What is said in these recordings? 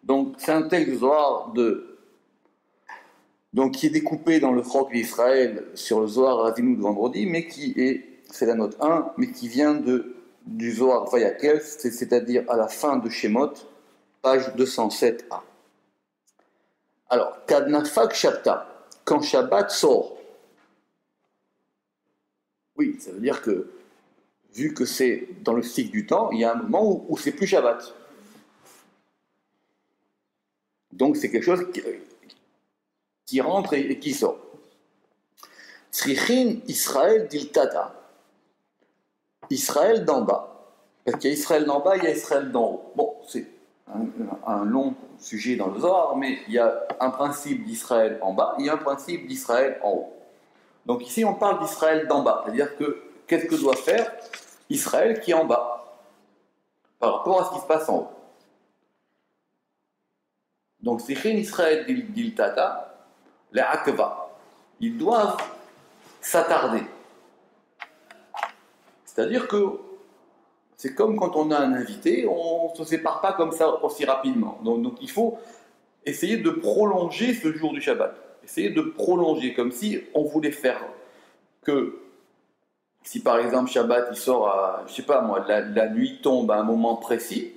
Donc, c'est un texte du Zohar donc, qui est découpé dans le Chok d'Israël sur le Zohar Azinu de vendredi, mais qui est, c'est la note 1, mais qui vient du Zohar Vayakel, c'est-à-dire à la fin de Shemot, page 207a. Alors, Kadnafak Shabta, quand Shabbat sort, oui, ça veut dire que, vu que c'est dans le cycle du temps, il y a un moment où c'est plus Shabbat. Donc c'est quelque chose qui rentre et qui sort. Tzrichin Israël Diltata. Israël d'en bas. Parce qu'il y a Israël d'en bas, il y a Israël d'en haut. Bon, c'est un long sujet dans le Zohar, mais il y a un principe d'Israël en bas, il y a un principe d'Israël en haut. Donc ici, on parle d'Israël d'en bas, c'est-à-dire que qu'est-ce que doit faire Israël qui est en bas par rapport à ce qui se passe en haut. Donc, c'est Israël d'Iltata, les Akva. Ils doivent s'attarder. C'est-à-dire que c'est comme quand on a un invité, on ne se sépare pas comme ça aussi rapidement. Donc il faut essayer de prolonger ce jour du Shabbat. Essayer de prolonger, comme si on voulait faire que, si par exemple Shabbat il sort à, je sais pas moi, la nuit tombe à un moment précis,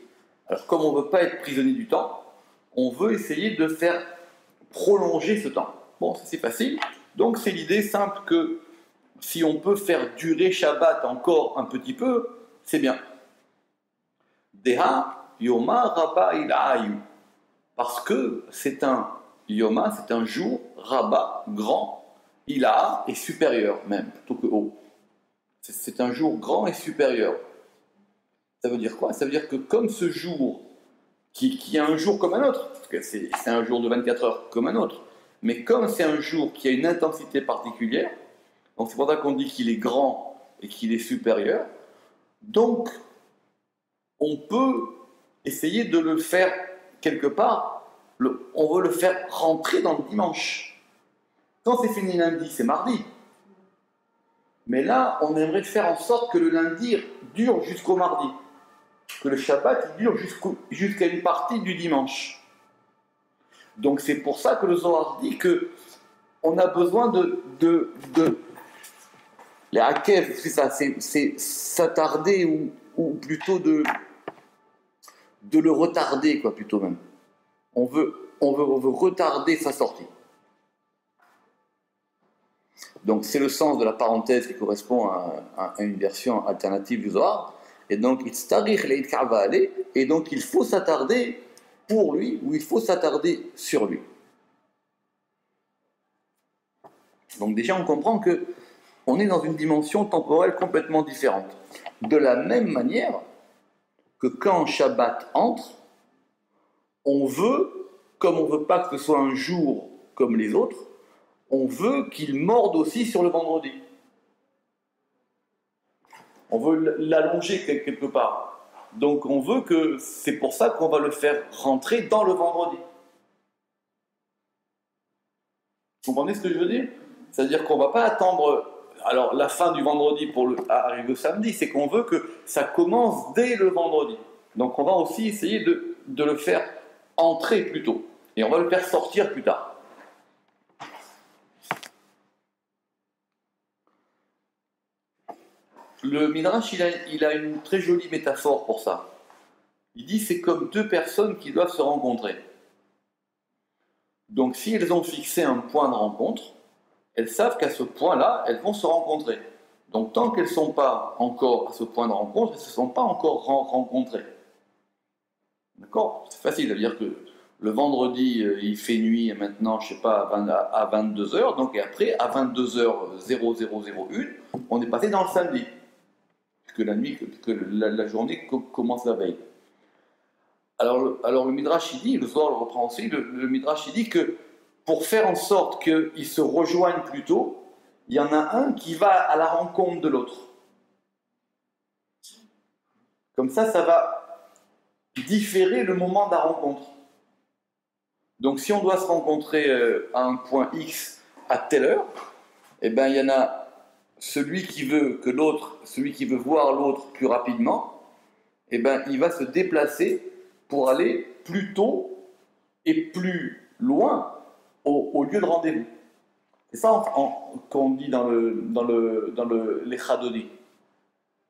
alors comme on ne veut pas être prisonnier du temps, on veut essayer de faire prolonger ce temps. Bon, ça c'est facile. Donc c'est l'idée simple que si on peut faire durer Shabbat encore un petit peu, c'est bien. Deha Yoma Rabba Ilayu. Parce que c'est un Yoma, c'est un jour, Rabba, grand, Ilaha est supérieur même, plutôt que haut. C'est un jour grand et supérieur. Ça veut dire quoi? Ça veut dire que comme ce jour, qui est un jour comme un autre, parce que c'est un jour de 24 heures comme un autre, mais comme c'est un jour qui a une intensité particulière, donc c'est pour ça qu'on dit qu'il est grand et qu'il est supérieur, donc on peut essayer de le faire quelque part, on veut le faire rentrer dans le dimanche. Quand c'est fini lundi, c'est mardi. Mais là, on aimerait faire en sorte que le lundi dure jusqu'au mardi. Que le Shabbat dure jusqu'à une partie du dimanche. Donc c'est pour ça que le Zohar dit que on a besoin de les hakev, c'est ça, c'est s'attarder ou plutôt de le retarder, quoi, plutôt même. On veut retarder sa sortie. Donc c'est le sens de la parenthèse qui correspond à une version alternative du Zohar. Et donc, et donc il faut s'attarder pour lui, ou il faut s'attarder sur lui. Donc déjà, on comprend que on est dans une dimension temporelle complètement différente. De la même manière que quand Shabbat entre, on veut, comme on ne veut pas que ce soit un jour comme les autres, on veut qu'il morde aussi sur le vendredi. On veut l'allonger quelque part. Donc on veut que, c'est pour ça qu'on va le faire rentrer dans le vendredi. Vous comprenez ce que je veux dire? C'est-à-dire qu'on ne va pas attendre alors la fin du vendredi pour arriver au samedi, c'est qu'on veut que ça commence dès le vendredi. Donc on va aussi essayer de le faire entrer plus tôt. Et on va le faire sortir plus tard. Le Midrash, il a une très jolie métaphore pour ça. Il dit c'est comme deux personnes qui doivent se rencontrer. Donc si elles ont fixé un point de rencontre, elles savent qu'à ce point-là, elles vont se rencontrer. Donc tant qu'elles ne sont pas encore à ce point de rencontre, elles ne se sont pas encore rencontrées. D'accord? C'est facile, ça veut dire que le vendredi, il fait nuit maintenant, je ne sais pas, à 22h, donc et après, à 22h0001, on est passé dans le samedi. Que la nuit, que la journée commence la veille. Alors le Midrash, il dit, le Zohar le reprend aussi, le Midrash, il dit que pour faire en sorte qu'ils se rejoignent plus tôt, il y en a un qui va à la rencontre de l'autre. Comme ça va différer le moment de la rencontre. Donc si on doit se rencontrer à un point X à telle heure, eh ben il y en a celui qui veut voir l'autre plus rapidement, eh ben il va se déplacer pour aller plus tôt et plus loin au lieu de rendez-vous. C'est ça qu'on dit dans les Chadodi,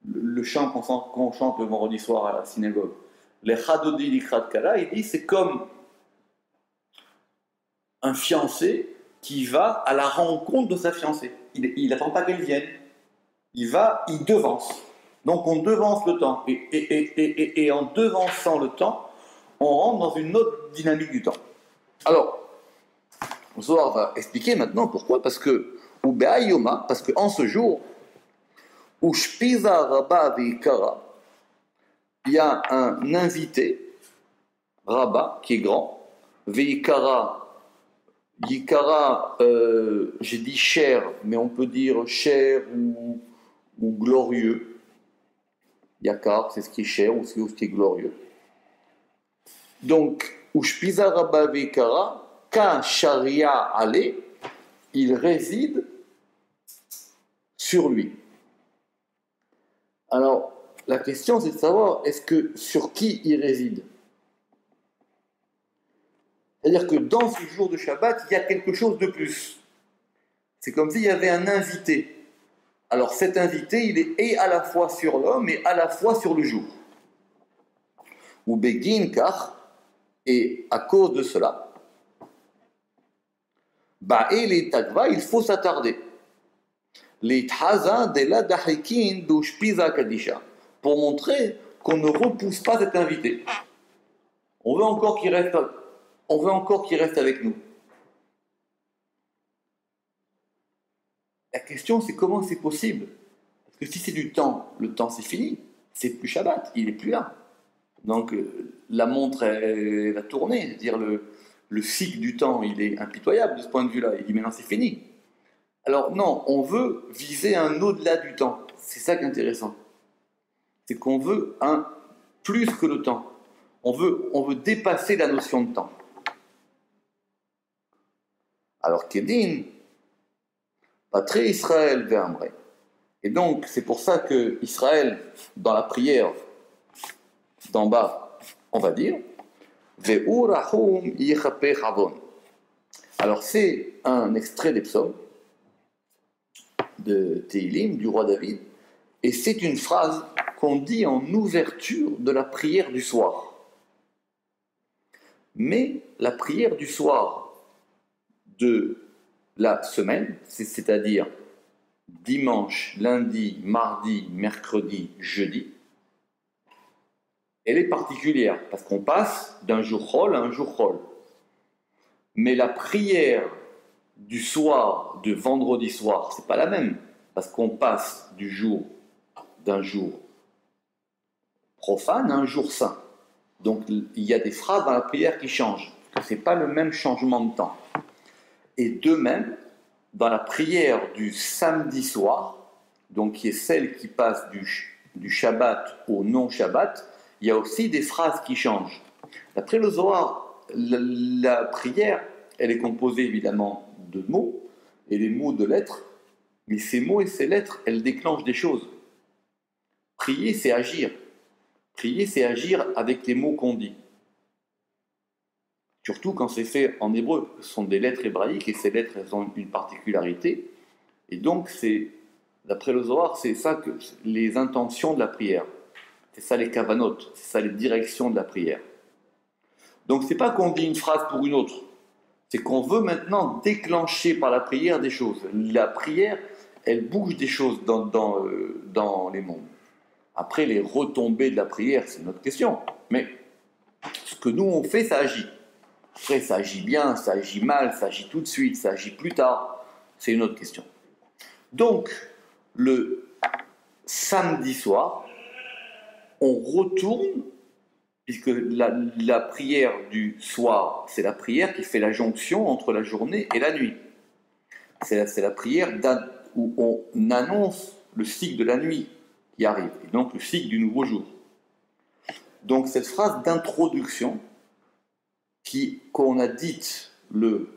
le chant qu'on chante le vendredi soir à la synagogue. Les Chadodi l'Ikrat Kala, il dit c'est comme un fiancé qui va à la rencontre de sa fiancée. Il n'attend pas qu'elle vienne. Il devance. Donc on devance le temps. Et en devançant le temps, on rentre dans une autre dynamique du temps. Alors, Zohar va expliquer maintenant pourquoi. Parce que, ou Be'ayoma, parce qu'en ce jour, où Shpiza Rabba Veikara, il y a un invité, Rabba, qui est grand, Veikara, Yikara, j'ai dit cher, mais on peut dire cher ou glorieux. Yakar, c'est ce qui est cher ou ce qui est glorieux. Donc, Ushpiza Rabba Veikara, Ka Sharia Ale, il réside sur lui. Alors, la question c'est de savoir, sur qui il réside? C'est-à-dire que dans ce jour de Shabbat, il y a quelque chose de plus. C'est comme s'il y avait un invité. Alors cet invité, il est et à la fois sur l'homme et à la fois sur le jour. Ou Begin Kach, et à cause de cela, Ba'el et Tagva, il faut s'attarder. Les Thaza de la Dahikin d'Ushpiza Kadisha, pour montrer qu'on ne repousse pas cet invité. On veut encore qu'il reste avec nous. La question, c'est comment c'est possible? Parce que si c'est du temps, le temps c'est fini, c'est plus Shabbat, il n'est plus là. Donc la montre, elle va tourner, c'est-à-dire le cycle du temps, il est impitoyable de ce point de vue-là. Il dit maintenant c'est fini. Alors non, on veut viser un au-delà du temps. C'est ça qui est intéressant. C'est qu'on veut un plus que le temps. On veut dépasser la notion de temps. Alors Kedin, Patré Israël Ve'amre. Et donc c'est pour ça que Israël, dans la prière d'en bas, on va dire Ve'urahum yichapech avon. Alors c'est un extrait des psaumes de Teilim, du roi David, et c'est une phrase qu'on dit en ouverture de la prière du soir. Mais la prière du soir de la semaine, c'est-à-dire dimanche, lundi, mardi, mercredi, jeudi, elle est particulière parce qu'on passe d'un jour chol à un jour chol. Mais la prière du soir, de vendredi soir, c'est pas la même parce qu'on passe d'un jour profane à un jour saint. Donc il y a des phrases dans la prière qui changent. C'est pas le même changement de temps. Et de même, dans la prière du samedi soir, donc qui est celle qui passe du Shabbat au non-Shabbat, il y a aussi des phrases qui changent. D'après le Zohar, la prière, elle est composée évidemment de mots, et les mots de lettres, mais ces mots et ces lettres, elles déclenchent des choses. Prier, c'est agir. Prier, c'est agir avec les mots qu'on dit. Surtout quand c'est fait en hébreu. Ce sont des lettres hébraïques, et ces lettres, elles ont une particularité. Et donc, d'après le Zohar, c'est ça que les intentions de la prière. C'est ça les kavanot, c'est ça les directions de la prière. Donc c'est pas qu'on dit une phrase pour une autre, c'est qu'on veut maintenant déclencher par la prière des choses. La prière, elle bouge des choses dans les mondes. Après, les retombées de la prière, c'est une autre question. Mais ce que nous on fait, ça agit. Après, ça agit bien, ça agit mal, ça agit tout de suite, ça agit plus tard. C'est une autre question. Donc, le samedi soir, on retourne, puisque la prière du soir, c'est la prière qui fait la jonction entre la journée et la nuit. C'est la prière où on annonce le cycle de la nuit qui arrive, et donc le cycle du nouveau jour. Donc cette phrase d'introduction qu'on a dite le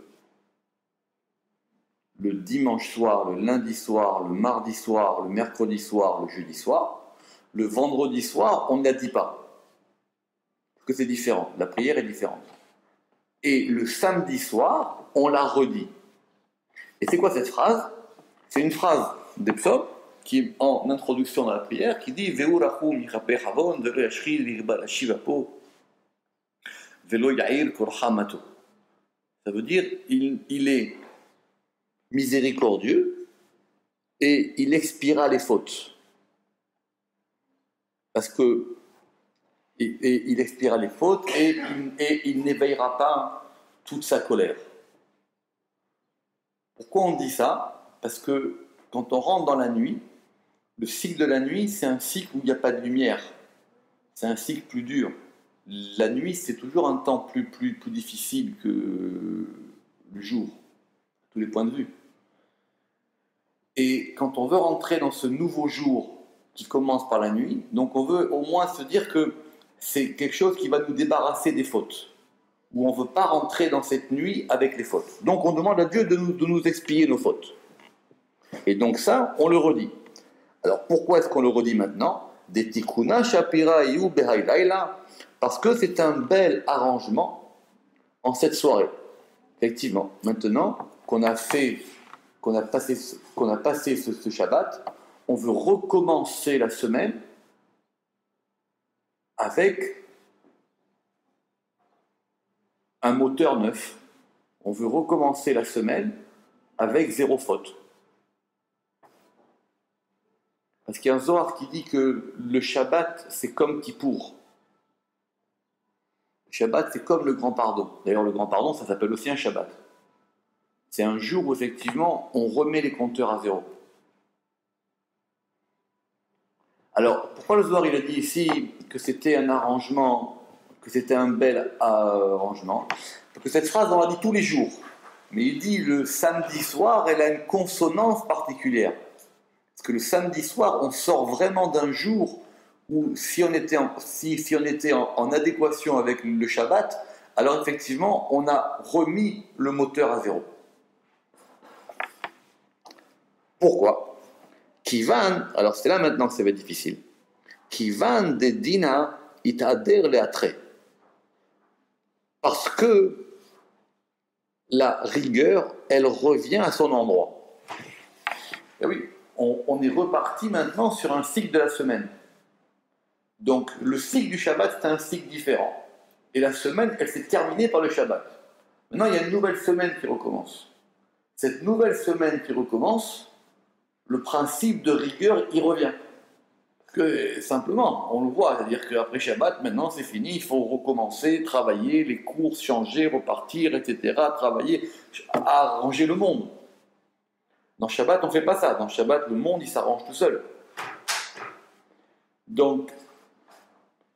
dimanche soir, le lundi soir, le mardi soir, le mercredi soir, le jeudi soir, le vendredi soir, on ne la dit pas. Parce que c'est différent, la prière est différente. Et le samedi soir, on la redit. Et c'est quoi cette phrase? C'est une phrase des psaumes qui est en introduction dans la prière qui dit Veu rachum yichapeh havon velo yashchil yirba lashiv apo velo yair korcha mato. Ça veut dire il est miséricordieux et il expiera les fautes. Parce que il expiera les fautes et il n'éveillera pas toute sa colère. Pourquoi on dit ça? Parce que quand on rentre dans la nuit, le cycle de la nuit, c'est un cycle où il n'y a pas de lumière. C'est un cycle plus dur. La nuit, c'est toujours un temps plus difficile que le jour, à tous les points de vue. Et quand on veut rentrer dans ce nouveau jour qui commence par la nuit, donc on veut au moins se dire que c'est quelque chose qui va nous débarrasser des fautes, où on ne veut pas rentrer dans cette nuit avec les fautes. Donc on demande à Dieu de nous expier nos fautes. Et donc ça, on le redit. Alors pourquoi est-ce qu'on le redit maintenant? Des tikuna shapira iu behaylaila, parce que c'est un bel arrangement en cette soirée. Effectivement, maintenant qu'on a passé ce Shabbat, on veut recommencer la semaine avec un moteur neuf. On veut recommencer la semaine avec 0 faute. Parce qu'il y a un Zohar qui dit que le Shabbat, c'est comme Kippour. Le Shabbat, c'est comme le grand pardon. D'ailleurs, le grand pardon, ça s'appelle aussi un Shabbat. C'est un jour où, effectivement, on remet les compteurs à 0. Alors, pourquoi le Zohar, il a dit ici que c'était un arrangement, que c'était un bel arrangement? Parce que cette phrase, on l'a dit tous les jours. Mais il dit le samedi soir, elle a une consonance particulière. Parce que le samedi soir, on sort vraiment d'un jour où si on était en adéquation avec le Shabbat, alors effectivement, on a remis le moteur à 0. Pourquoi? Kivan, alors c'est là maintenant que ça va être difficile. Kivan de dina itader leatre. Parce que la rigueur, elle revient à son endroit. Et oui, on est reparti maintenant sur un cycle de la semaine. Donc le cycle du Shabbat, c'est un cycle différent. Et la semaine, elle s'est terminée par le Shabbat. Maintenant, il y a une nouvelle semaine qui recommence. Cette nouvelle semaine qui recommence, le principe de rigueur, il revient. Parce que simplement, on le voit, c'est-à-dire qu'après Shabbat, maintenant c'est fini, il faut recommencer, travailler, les courses, changer, repartir, etc., travailler, arranger le monde. Dans Shabbat, on ne fait pas ça. Dans Shabbat, le monde, il s'arrange tout seul. Donc,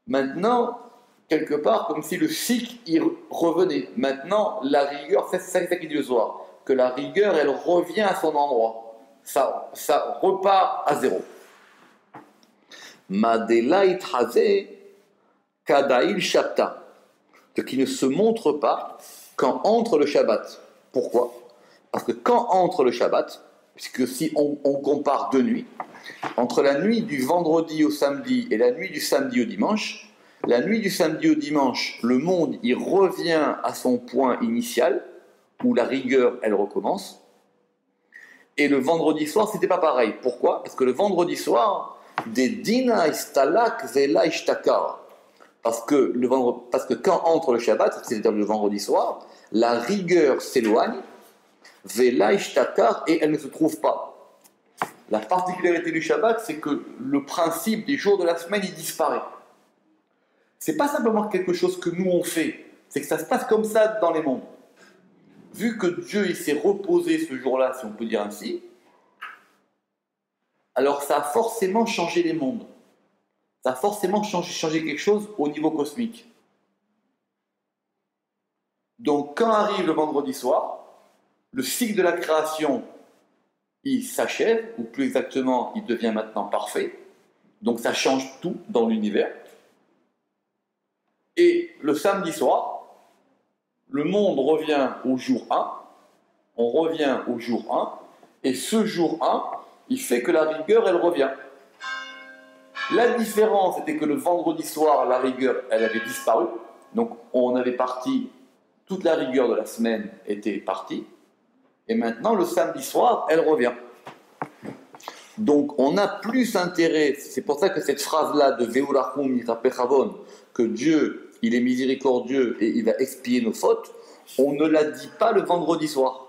maintenant, quelque part, comme si le cycle, il revenait. Maintenant, la rigueur, c'est ça qui dit le soir, que la rigueur, elle revient à son endroit. Ça repart à 0. Madelait Hazé Kadaïl Shabta, ce qui ne se montre pas quand entre le Shabbat. Pourquoi? Parce que quand entre le Shabbat, puisque si on compare 2 nuits, entre la nuit du vendredi au samedi et la nuit du samedi au dimanche, la nuit du samedi au dimanche, le monde il revient à son point initial, où la rigueur elle recommence, et le vendredi soir c'était pas pareil. Pourquoi? Parce que le vendredi soir, des dina istalak vela ishtakar. Parce que quand entre le Shabbat, c'est-à-dire le vendredi soir, la rigueur s'éloigne, vela ishtakar, et elle ne se trouve pas. La particularité du Shabbat, c'est que le principe des jours de la semaine, il disparaît. C'est pas simplement quelque chose que nous on fait, c'est que ça se passe comme ça dans les mondes. Vu que Dieu il s'est reposé ce jour-là, si on peut dire ainsi, alors ça a forcément changé les mondes. Ça a forcément changé quelque chose au niveau cosmique. Donc quand arrive le vendredi soir, le cycle de la création, il s'achève, ou plus exactement, il devient maintenant parfait. Donc ça change tout dans l'univers. Et le samedi soir, le monde revient au jour 1, on revient au jour 1, et ce jour 1, il fait que la rigueur, elle revient. La différence, c'était que le vendredi soir, la rigueur, elle avait disparu. Donc on avait parti toute la rigueur de la semaine était partie, et maintenant, le samedi soir, elle revient. Donc, on a plus intérêt, c'est pour ça que cette phrase-là de Ve'urachum yirapechavon, que Dieu, il est miséricordieux et il va expier nos fautes, on ne la dit pas le vendredi soir.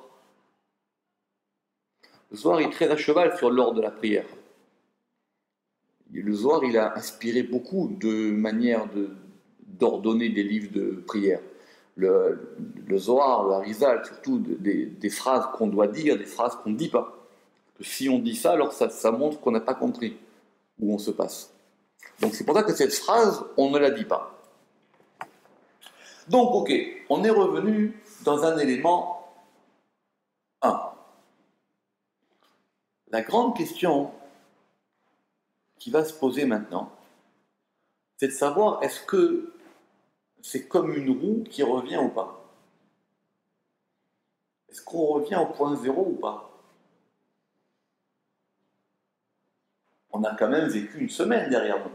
Le soir, il est très à cheval sur l'ordre de la prière. Le Zohar, il a inspiré beaucoup de manières d'ordonner des livres de prière. Le Zohar, le Harizal, surtout des phrases qu'on doit dire, des phrases qu'on ne dit pas. Que si on dit ça, alors ça montre qu'on n'a pas compris où on se passe. Donc c'est pour ça que cette phrase, on ne la dit pas. Donc ok, on est revenu dans un élément 1. La grande question qui va se poser maintenant, c'est de savoir est-ce que c'est comme une roue qui revient ou pas? Est-ce qu'on revient au point zéro ou pas? On a quand même vécu une semaine derrière nous.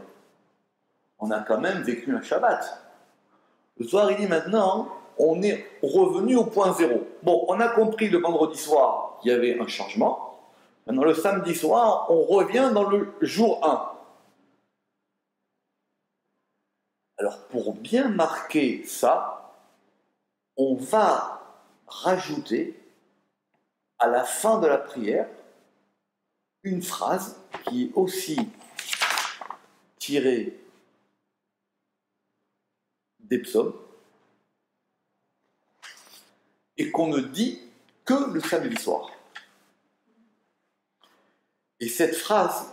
On a quand même vécu un Shabbat. Le soir, il dit maintenant, on est revenu au point zéro. Bon, on a compris le vendredi soir qu'il y avait un changement. Maintenant, le samedi soir, on revient dans le jour 1. Alors, pour bien marquer ça, on va rajouter à la fin de la prière une phrase qui est aussi tirée des psaumes et qu'on ne dit que le samedi soir. Et cette phrase,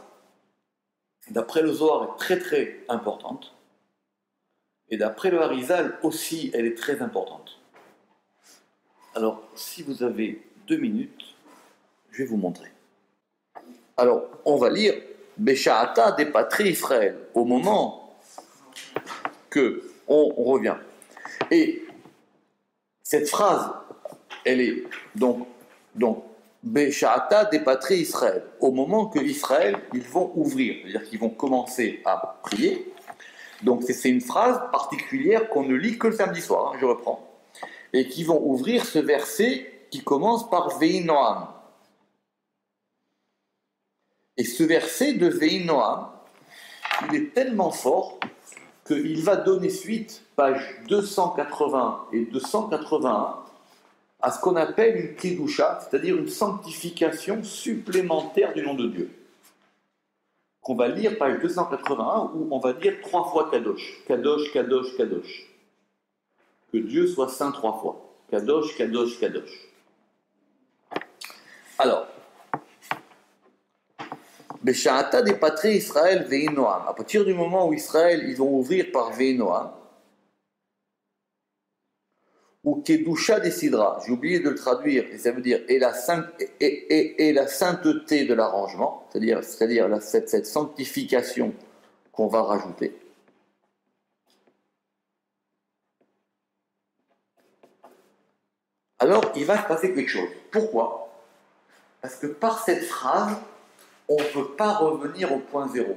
d'après le Zohar, est très très importante. Et d'après le Harizal aussi, elle est très importante. Alors, si vous avez 2 minutes, je vais vous montrer. Alors, on va lire Besha'ata des patries Israël, au moment que on revient. Et cette phrase, elle est donc Besha'ata des patries Israël, au moment que Israël, ils vont ouvrir, c'est-à-dire qu'ils vont commencer à prier. Donc c'est une phrase particulière qu'on ne lit que le samedi soir, je reprends, et qui vont ouvrir ce verset qui commence par Vehi Noam. Et ce verset de Vehi Noam, il est tellement fort qu'il va donner suite, pages 280 et 281, à ce qu'on appelle une Kedusha, c'est-à-dire une sanctification supplémentaire du nom de Dieu. Qu'on va lire page 281, où on va dire 3 fois Kadosh. Kadosh, Kadosh, Kadosh. Que Dieu soit saint 3 fois. Kadosh, Kadosh, Kadosh. Alors, Besha'ata des patries Israël Vehi Noam. À partir du moment où Israël, ils vont ouvrir par Vehi Noam, ou Kedusha décidera, j'ai oublié de le traduire, et ça veut dire et la sainteté de l'arrangement, c'est-à-dire cette sanctification qu'on va rajouter. Alors, il va se passer quelque chose. Pourquoi? Parce que par cette phrase, on ne veut pas revenir au point zéro.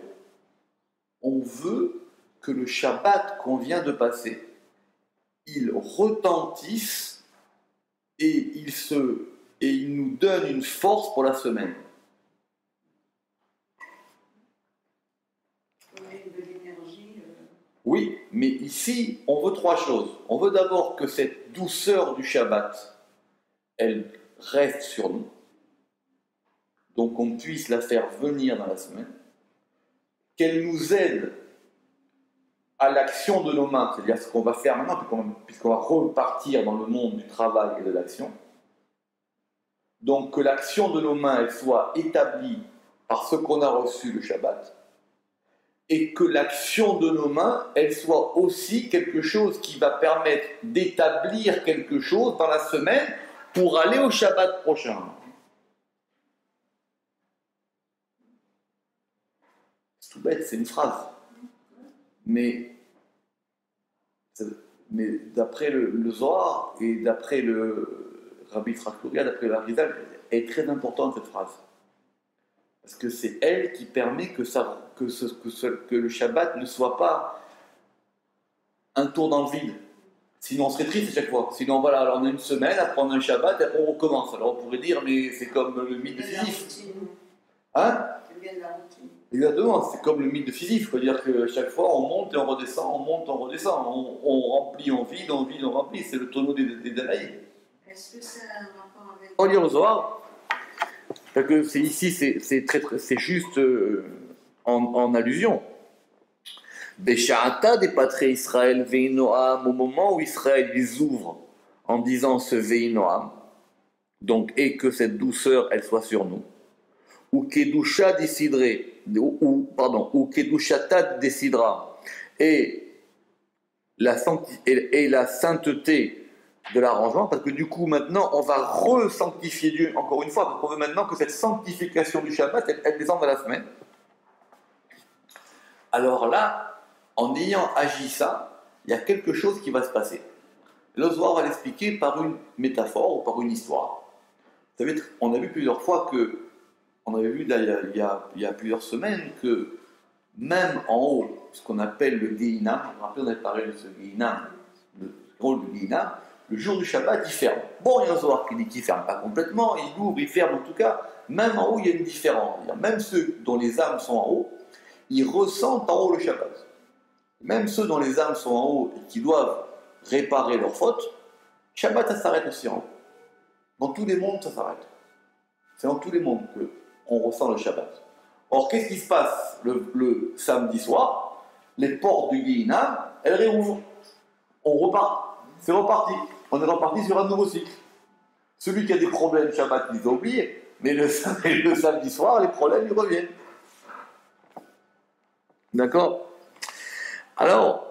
On veut que le Shabbat qu'on vient de passer, il retentisse et il nous donne une force pour la semaine. Oui, mais ici, on veut 3 choses. On veut d'abord que cette douceur du Shabbat, elle reste sur nous. Donc qu'on puisse la faire venir dans la semaine. Qu'elle nous aide à l'action de nos mains, c'est-à-dire ce qu'on va faire maintenant, puisqu'on va repartir dans le monde du travail et de l'action. Donc que l'action de nos mains, elle soit établie par ce qu'on a reçu le Shabbat, et que l'action de nos mains, elle soit aussi quelque chose qui va permettre d'établir quelque chose dans la semaine pour aller au Shabbat prochain. C'est tout bête, c'est une phrase. Mais d'après le Zohar et d'après le Rabbi Yitzhak Luria, d'après le Harizal, elle est très importante cette phrase. Parce que c'est elle qui permet que le Shabbat ne soit pas un tour dans le vide. Sinon, on serait triste à chaque fois. Sinon, voilà, alors on a une semaine, après on a un Shabbat, et après on recommence. Alors on pourrait dire, mais c'est comme le mythe de Sisyphe. Hein? C'est bien de la routine. Exactement, c'est comme le mythe de Sisyphe. C'est-à-dire que chaque fois, on monte et on redescend, on monte, on redescend. On remplit, on vide, on vide, on remplit. C'est le tonneau des Danaïdes. Est-ce que ça a un rapport avec... On lit le Zohar. Parce que c'est ici, c'est juste en allusion. Bécha'ata des patrés Israël Veinoam, au moment où Israël les ouvre en disant ce Veinoam, donc et que cette douceur elle soit sur nous, ou Kedusha déciderait, ou Kedushata décidera, et la sainteté de l'arrangement, parce que du coup maintenant on va re-sanctifier Dieu encore une fois, parce qu'on veut maintenant que cette sanctification du Shabbat elle descende à la semaine. Alors là, en ayant agi ça, il y a quelque chose qui va se passer. Le Zohar va l'expliquer par une métaphore ou par une histoire. Vous savez, on a vu plusieurs fois que, on avait vu là, il y a plusieurs semaines que même en haut, ce qu'on appelle le Gehinam, vous vous rappelez, on avait parlé de ce Gehinam, le rôle du Gehinam, le jour du Shabbat, il ferme. Bon, il y a un Zohar qui dit qu'il ne ferme pas complètement, il ouvre, il ferme en tout cas. Même en haut, il y a une différence. Même ceux dont les âmes sont en haut, ils ressentent en haut le Shabbat. Même ceux dont les âmes sont en haut et qui doivent réparer leurs fautes, Shabbat, ça s'arrête aussi en haut. Dans tous les mondes, ça s'arrête. C'est dans tous les mondes qu'on ressent le Shabbat. Or, qu'est-ce qui se passe le samedi soir? Les portes du Gehinam, elles réouvrent. On repart. C'est reparti. On est reparti sur un nouveau cycle. Celui qui a des problèmes Shabbat, il les a oubliés. Mais le samedi soir, les problèmes, ils reviennent. D'accord? Alors,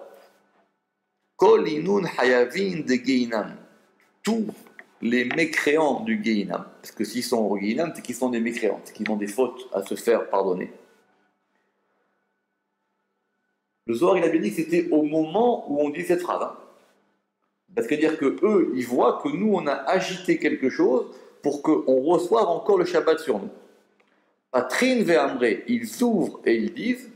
Kol inun hayavin de Gehinam. Tous les mécréants du Gehinam, parce que s'ils sont au Gehinam, c'est qu'ils sont des mécréants, c'est qu'ils ont des fautes à se faire pardonner. Le Zohar, il a bien dit que c'était au moment où on dit cette phrase. Hein. Parce que dire que eux, ils voient que nous, on a agité quelque chose pour qu'on reçoive encore le Shabbat sur nous. Patrin ve'amre, ils ouvrent et ils disent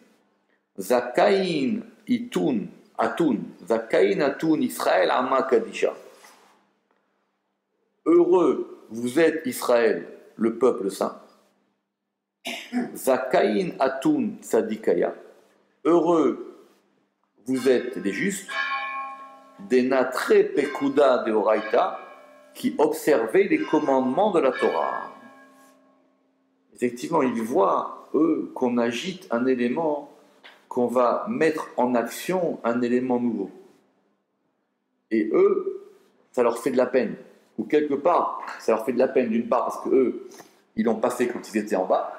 Zakain itun atun, Zakain atun Israël ama kadisha. Heureux, vous êtes Israël, le peuple saint. Zakain atun tzadikaya. Heureux, vous êtes des justes. Des natre pekuda de Oraita, qui observaient les commandements de la Torah. Effectivement, ils voient, eux, qu'on agite un élément, qu'on va mettre en action un élément nouveau. Et eux, ça leur fait de la peine. Ou quelque part, ça leur fait de la peine d'une part parce qu'eux, ils l'ont pas fait quand ils étaient en bas,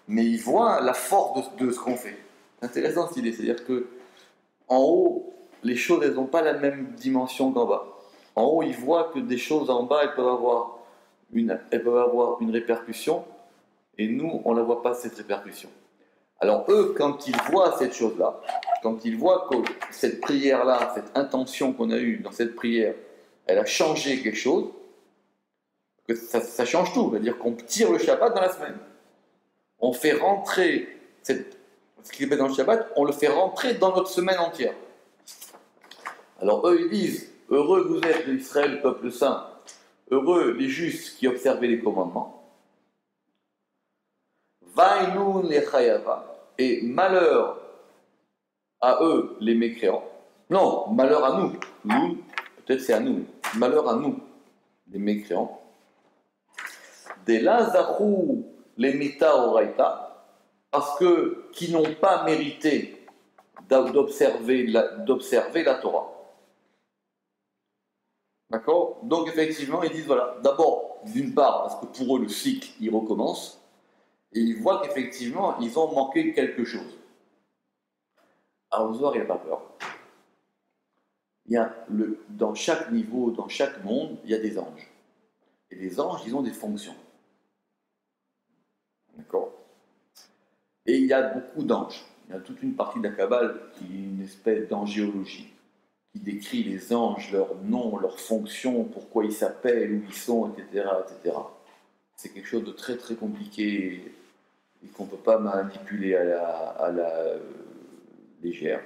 mais ils voient la force de ce qu'on fait. C'est intéressant cette idée, c'est-à-dire que en haut, les choses, elles n'ont pas la même dimension qu'en bas. En haut, ils voient que des choses en bas, elles peuvent avoir une répercussion, et nous, on ne la voit pas, cette répercussion. Alors eux, quand ils voient cette chose-là, quand ils voient que cette prière-là, cette intention qu'on a eue dans cette prière, elle a changé quelque chose, que ça change tout. C'est-à-dire qu'on tire le Shabbat dans la semaine. On fait rentrer ce qui est fait dans le Shabbat, on le fait rentrer dans notre semaine entière. Alors eux, ils disent, heureux vous êtes l'Israël, peuple saint, heureux les justes qui observaient les commandements. Vainun les chayava, et malheur à eux, les mécréants. Non, malheur à nous. Nous, peut-être c'est à nous. Malheur à nous, les mécréants. Des lazachou les mita oraita, parce que qui n'ont pas mérité d'observer la Torah. D'accord? Donc effectivement, ils disent voilà, d'abord, d'une part, parce que pour eux, le cycle, il recommence, et ils voient qu'effectivement, ils ont manqué quelque chose. Alors, le Zohar, il n'a pas peur. Dans chaque niveau, dans chaque monde, il y a des anges. Et les anges, ils ont des fonctions. D'accord? Et il y a beaucoup d'anges. Il y a toute une partie de la Kabbale qui est une espèce d'angéologie, qui décrit les anges, leurs noms, leurs fonctions, pourquoi ils s'appellent, où ils sont, etc., etc. C'est quelque chose de très très compliqué et qu'on ne peut pas manipuler à la légère.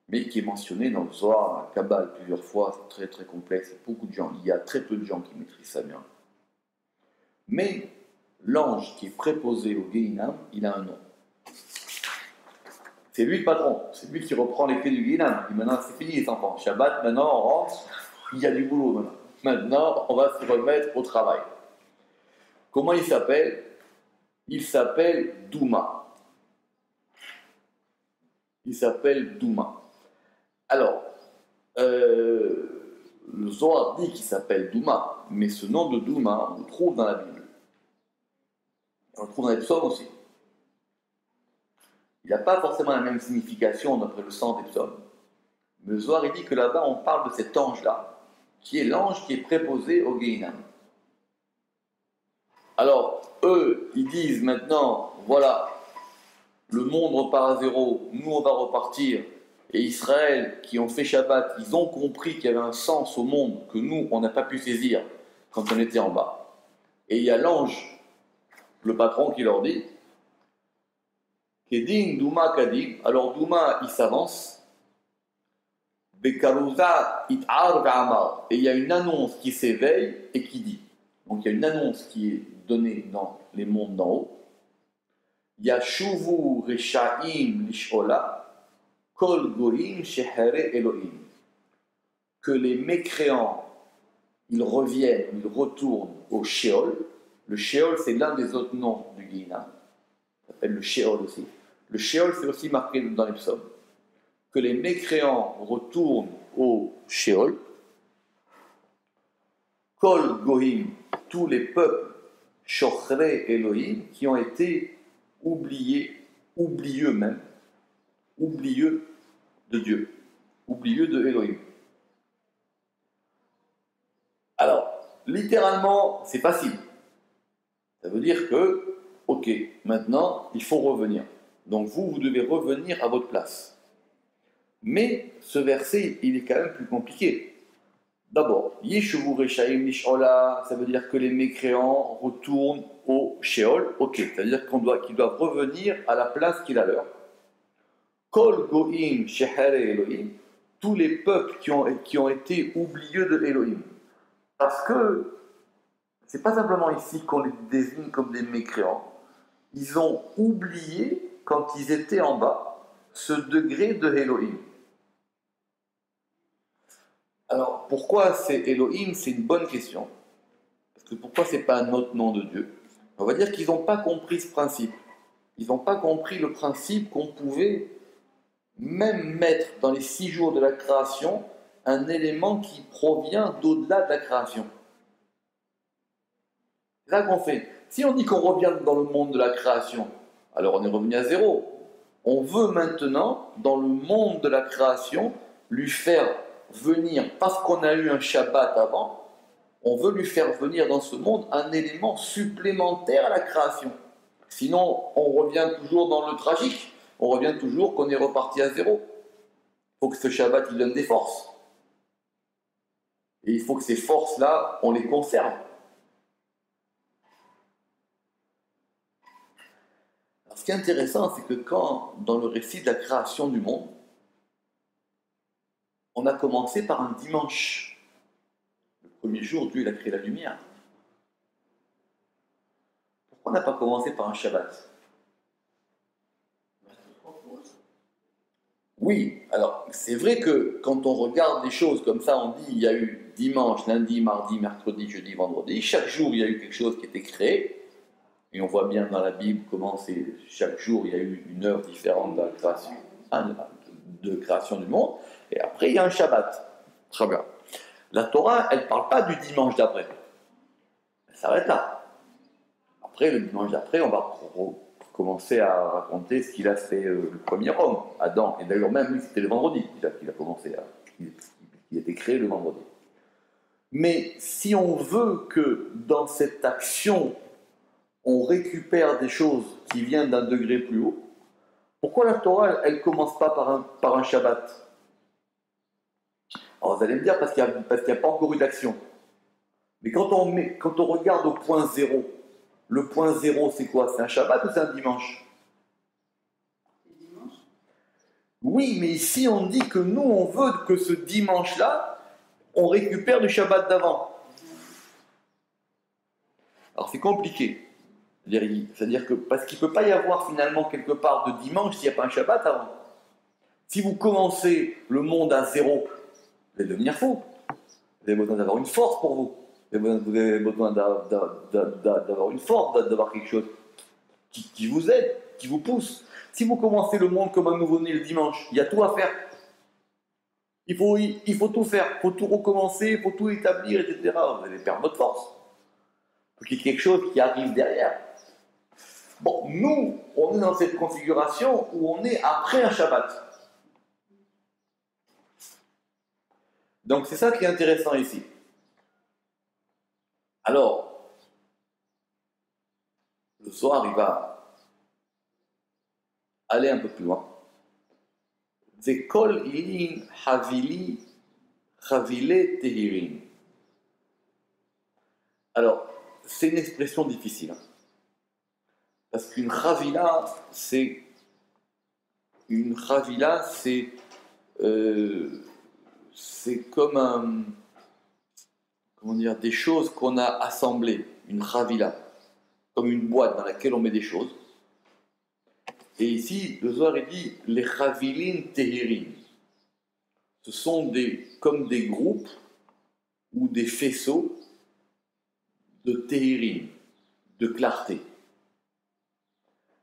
mais qui est mentionné dans le Zohar, dans la Kabbale plusieurs fois, c'est très très complexe, il y a très peu de gens qui maîtrisent ça bien. Mais l'ange qui est préposé au Gehinam, il a un nom. C'est lui le patron, c'est lui qui reprend les clés du Gehinam. Il dit maintenant c'est fini les enfants, Shabbat, maintenant on rentre, il y a du boulot maintenant. Maintenant on va se remettre au travail. Comment il s'appelle? Il s'appelle Douma. Il s'appelle Douma. Alors, le Zohar dit qu'il s'appelle Douma, mais ce nom de Douma, on le trouve dans la Bible. On le trouve dans les psaumes aussi. Il n'a pas forcément la même signification d'après le sens des psaumes. Mais le Zohar dit que là-bas, on parle de cet ange-là, qui est l'ange qui est préposé au Gehinam. Alors, eux, ils disent maintenant, voilà, le monde repart à zéro, nous on va repartir. Et Israël, qui ont fait Shabbat, ils ont compris qu'il y avait un sens au monde que nous, on n'a pas pu saisir quand on était en bas. Et il y a l'ange, le patron, qui leur dit Kedin Douma Kadim. Alors Douma, il s'avance. Bekaruza It'ar Ga'amar. Et il y a une annonce qui s'éveille et qui dit. Donc il y a une annonce qui est donnée dans les mondes d'en haut. Yashuvu Reshaim Lishola. Kol Goïm Shehere Elohim. Que les mécréants, ils reviennent, ils retournent au Sheol. Le Sheol, c'est l'un des autres noms du Gehinam. Ça s'appelle le Sheol aussi. Le Sheol, c'est aussi marqué dans les psaumes. Que les mécréants retournent au Sheol. Kol Goïm, tous les peuples, Shochere Elohim, qui ont été oubliés, oublieux même, oublieux de Dieu, oublieux de Elohim. Alors, littéralement, c'est facile. Ça veut dire que, ok, maintenant, il faut revenir. Donc vous devez revenir à votre place. Mais ce verset, il est quand même plus compliqué. D'abord, Yeshuvu Reshaim Lishola, ça veut dire que les mécréants retournent au Sheol. Ok, c'est-à-dire qu'ils doivent revenir à la place qu'il a leur. Kol Goïm Shehere Elohim, tous les peuples qui ont été oublieux de Elohim. Parce que c'est pas simplement ici qu'on les désigne comme des mécréants. Ils ont oublié, quand ils étaient en bas, ce degré de Elohim. Alors, pourquoi c'est Elohim? C'est une bonne question. Parce que pourquoi c'est pas un autre nom de Dieu? On va dire qu'ils n'ont pas compris ce principe. Ils n'ont pas compris le principe qu'on pouvait même mettre dans les 6 jours de la création un élément qui provient d'au-delà de la création. C'est ça qu'on fait. Si on dit qu'on revient dans le monde de la création, alors on est revenu à zéro. On veut maintenant, dans le monde de la création, lui faire venir, parce qu'on a eu un Shabbat avant, on veut lui faire venir dans ce monde un élément supplémentaire à la création. Sinon, on revient toujours dans le tragique. On revient toujours qu'on est reparti à zéro. Il faut que ce Shabbat, il donne des forces. Et il faut que ces forces-là, on les conserve. Alors, ce qui est intéressant, c'est que quand, dans le récit de la création du monde, on a commencé par un dimanche. Le premier jour, Dieu il a créé la lumière. Pourquoi on n'a pas commencé par un Shabbat? Oui, alors c'est vrai que quand on regarde les choses comme ça, on dit il y a eu dimanche, lundi, mardi, mercredi, jeudi, vendredi. Chaque jour, il y a eu quelque chose qui était créé. Et on voit bien dans la Bible comment chaque jour, il y a eu une heure différente de la création, de création du monde. Et après, il y a un Shabbat. Très bien. La Torah, elle ne parle pas du dimanche d'après. Elle s'arrête là. Après, le dimanche d'après, on va commencer à raconter ce qu'il a fait le premier homme, Adam. Et d'ailleurs, même lui, c'était le vendredi qu'il a commencé il a été créé le vendredi. Mais si on veut que dans cette action, on récupère des choses qui viennent d'un degré plus haut, pourquoi la Torah, elle ne commence pas par un Shabbat? Alors vous allez me dire, parce qu'il n'y a pas encore eu d'action. Mais quand on regarde au point zéro, le point zéro, c'est quoi? C'est un Shabbat ou c'est un dimanche? C'est dimanche. Oui, mais ici on dit que nous on veut que ce dimanche-là, on récupère le Shabbat d'avant. Alors c'est compliqué. C'est-à-dire que, parce qu'il ne peut pas y avoir finalement quelque part de dimanche s'il n'y a pas un Shabbat avant. Si vous commencez le monde à zéro, vous allez devenir fou. Vous avez besoin d'avoir une force pour vous. Vous avez besoin d'avoir une force, d'avoir quelque chose qui vous aide, qui vous pousse. Si vous commencez le monde comme un nouveau-né le dimanche, il y a tout à faire. Il faut tout faire, il faut tout recommencer, il faut tout établir, etc. Vous allez perdre votre force. Il faut qu'il y ait quelque chose qui arrive derrière. Bon, nous, on est dans cette configuration où on est après un Shabbat. Donc c'est ça qui est intéressant ici. Alors, le soir, il va aller un peu plus loin. Zekol ilin havili chavile tehirin. Alors, c'est une expression difficile. Parce qu'une chavila, c'est comme des choses qu'on a assemblées, une chavila, comme une boîte dans laquelle on met des choses. Et ici, le Zohar il dit les chavilin tehirin. Ce sont comme des groupes ou des faisceaux de tehirin, de clarté.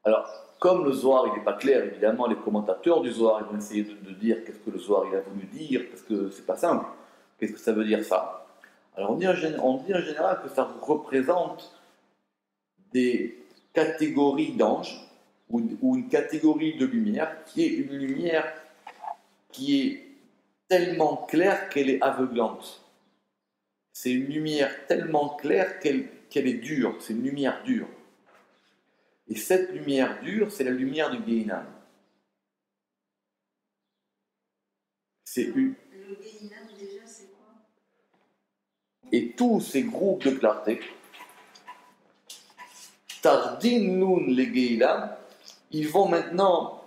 Alors, comme le Zohar il n'est pas clair, évidemment, les commentateurs du Zohar ils vont essayer de dire qu'est-ce que le Zohar il a voulu dire, parce que c'est pas simple. Qu'est-ce que ça veut dire ça? Alors on dit en général que ça représente des catégories d'anges ou une catégorie de lumière qui est une lumière qui est tellement claire qu'elle est aveuglante. C'est une lumière tellement claire qu'elle est dure, c'est une lumière dure. Et cette lumière dure, c'est la lumière du Gehinam. Le Gehinam, déjà, c'est quoi? Et tous ces groupes de clarté, Tardin Nun les Gehinam, ils vont maintenant,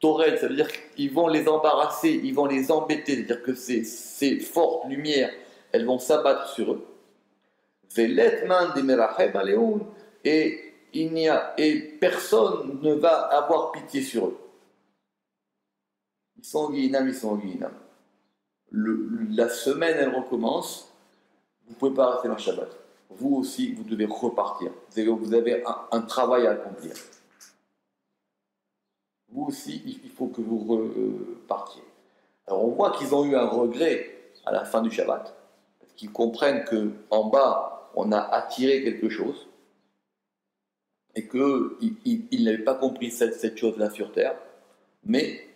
Tored, ça veut dire qu'ils vont les embarrasser, ils vont les embêter, c'est-à-dire que ces fortes lumières, elles vont s'abattre sur eux. Veletman de Merachem Aleoun, et personne ne va avoir pitié sur eux. Ils sont au Gehinam, ils sont au Gehinam. La semaine, elle recommence. Vous ne pouvez pas rester dans le Shabbat. Vous aussi, vous devez repartir. Vous avez un travail à accomplir. Vous aussi, il faut que vous repartiez. Alors, on voit qu'ils ont eu un regret à la fin du Shabbat, parce qu'ils comprennent qu'en bas, on a attiré quelque chose, et qu'ils n'avaient pas compris cette chose-là sur terre, mais,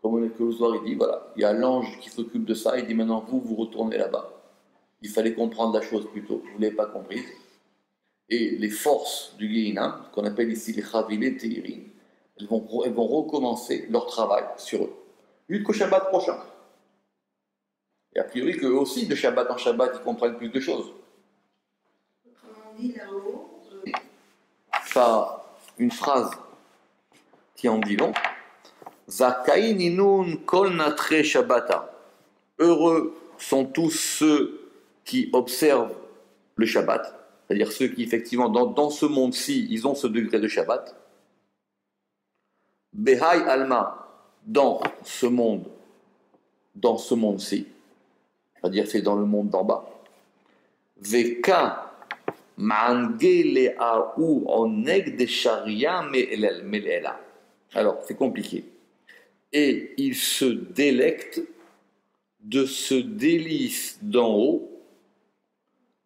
comme le Zohar il dit, voilà, il y a l'ange qui s'occupe de ça, il dit maintenant, vous retournez là-bas. Il fallait comprendre la chose plus tôt, vous ne l'avez pas comprise. Et les forces du Gehinam, qu'on appelle ici les Chavilé Teirin, elles vont recommencer leur travail sur eux. Jusqu'au Shabbat prochain. Et a priori qu'eux aussi, de Shabbat en Shabbat, ils comprennent plus de choses. Autrement dit, là-haut, Ça, une phrase qui en dit long. Zakaï ninun kol natre Shabbata. Heureux sont tous ceux qui observent le Shabbat, c'est-à-dire ceux qui, effectivement, dans ce monde-ci, ils ont ce degré de Shabbat. Behai Alma, dans ce monde-ci, c'est-à-dire c'est dans le monde d'en bas. Veka mangele aou oneg de sharia melela. Alors, c'est compliqué. Et il se délecte de ce délice d'en haut,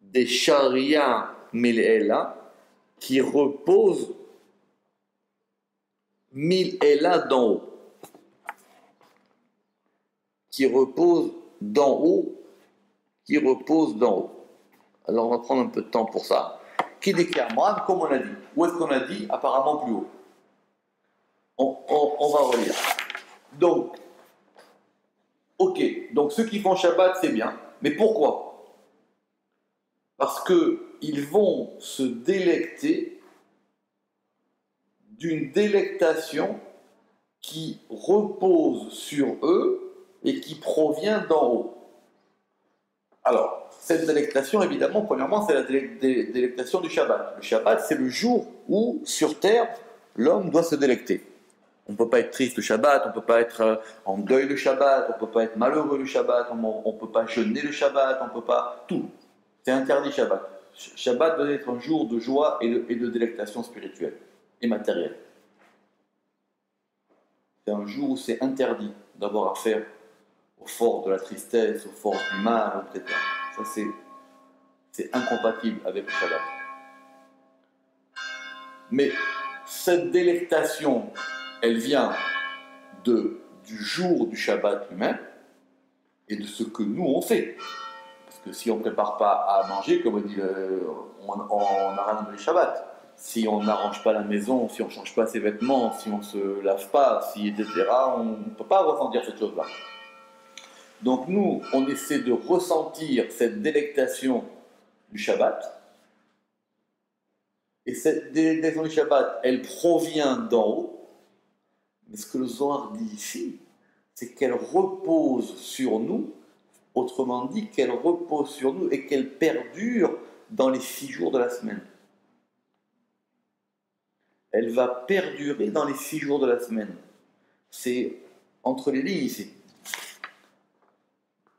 des sharia melela, qui repose mille Ella d'en haut, qui repose d'en haut, Alors on va prendre un peu de temps pour ça. Qui déclare Moab, comme on a dit. Où est-ce qu'on a dit? Apparemment plus haut. On va relire. Donc, ok, donc ceux qui font Shabbat, c'est bien. Mais pourquoi? Parce qu'ils vont se délecter d'une délectation qui repose sur eux et qui provient d'en haut. Alors, cette délectation, évidemment, premièrement, c'est la délectation du Shabbat. Le Shabbat, c'est le jour où, sur terre, l'homme doit se délecter. On ne peut pas être triste le Shabbat, on ne peut pas être en deuil le Shabbat, on ne peut pas être malheureux le Shabbat, on ne peut pas jeûner le Shabbat, on ne peut pas... Tout. C'est interdit Shabbat. Shabbat doit être un jour de joie et de délectation spirituelle et matérielle. C'est un jour où c'est interdit d'avoir affaire aux forces de la tristesse, aux forces du mal, etc. Ça, c'est incompatible avec le Shabbat. Mais cette délectation, elle vient du jour du Shabbat lui-même et de ce que nous on fait. Parce que si on ne prépare pas à manger, comme on dit, on n'a rien de le Shabbat. Si on n'arrange pas la maison, si on ne change pas ses vêtements, si on ne se lave pas, etc., on ne peut pas ressentir cette chose-là. Donc nous, on essaie de ressentir cette délectation du Shabbat. Et cette délectation du Shabbat, elle provient d'en haut. Mais ce que le Zohar dit ici, c'est qu'elle repose sur nous, autrement dit, qu'elle repose sur nous et qu'elle perdure dans les 6 jours de la semaine. Elle va perdurer dans les 6 jours de la semaine. C'est entre les lignes ici.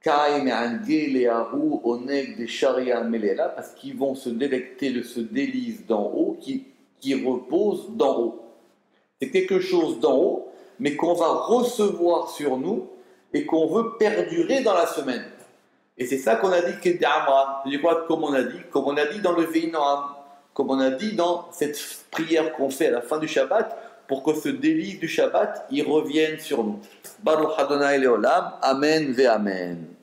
Parce qu'ils vont se délecter de ce délice d'en haut qui repose d'en haut. C'est quelque chose d'en haut, mais qu'on va recevoir sur nous et qu'on veut perdurer dans la semaine. Et c'est ça qu'on a dit qu'il Amra. C'est quoi, comme on a dit dans le Veinoam, comme on a dit dans cette prière qu'on fait à la fin du Shabbat, pour que ce délice du Shabbat, il revienne sur nous. Baruch Adonai Leolam, Amen ve Amen.